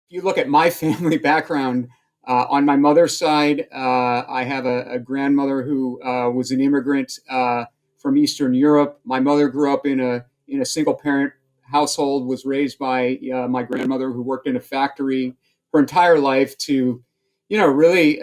you look at my family background, on my mother's side, I have a grandmother who was an immigrant from Eastern Europe. My mother grew up in a single parent household, was raised by my grandmother who worked in a factory her entire life to, really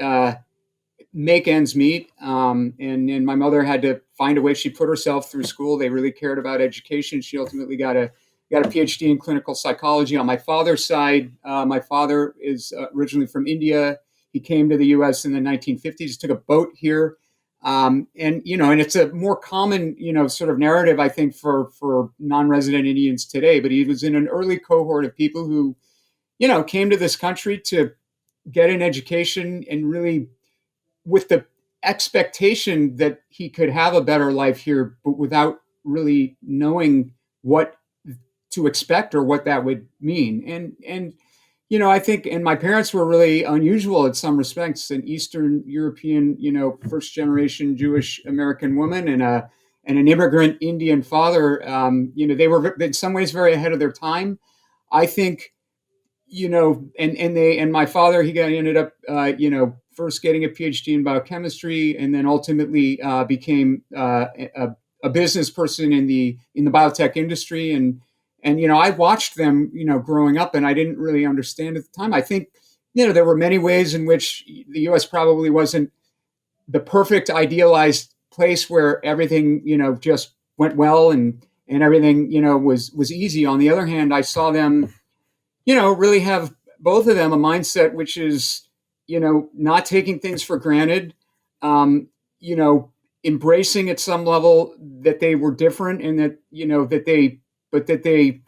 make ends meet. And my mother had to find a way. She put herself through school. They really cared about education. She ultimately got a PhD in clinical psychology. On my father's side, my father is originally from India. He came to the U.S. in the 1950s. Took a boat here. And it's a more common, sort of narrative, I think, for non-resident Indians today. But he was in an early cohort of people who, came to this country to get an education and really with the expectation that he could have a better life here, but without really knowing what to expect or what that would mean. And I think, and my parents were really unusual in some respects, an Eastern European, first generation Jewish American woman and an immigrant Indian father. They were in some ways very ahead of their time. I think, and my father, ended up, first getting a PhD in biochemistry, and then ultimately became a business person in the biotech industry. And I watched them, growing up, and I didn't really understand at the time. I think, there were many ways in which the U.S. probably wasn't the perfect idealized place where everything, just went well and everything, was easy. On the other hand, I saw them, really have both of them a mindset which is, not taking things for granted, um, you know, embracing at some level that they were different and that, that they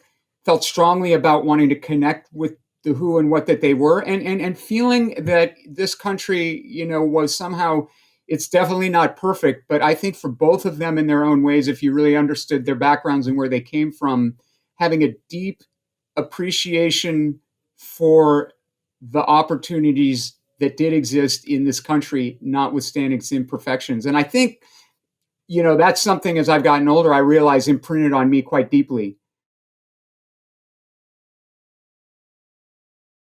felt strongly about wanting to connect with the who and what that they were, and feeling that this country, was somehow, it's definitely not perfect, but I think for both of them in their own ways, if you really understood their backgrounds and where they came from, having a deep appreciation for the opportunities that did exist in this country, notwithstanding its imperfections. And I think, that's something as I've gotten older, I realize imprinted on me quite deeply.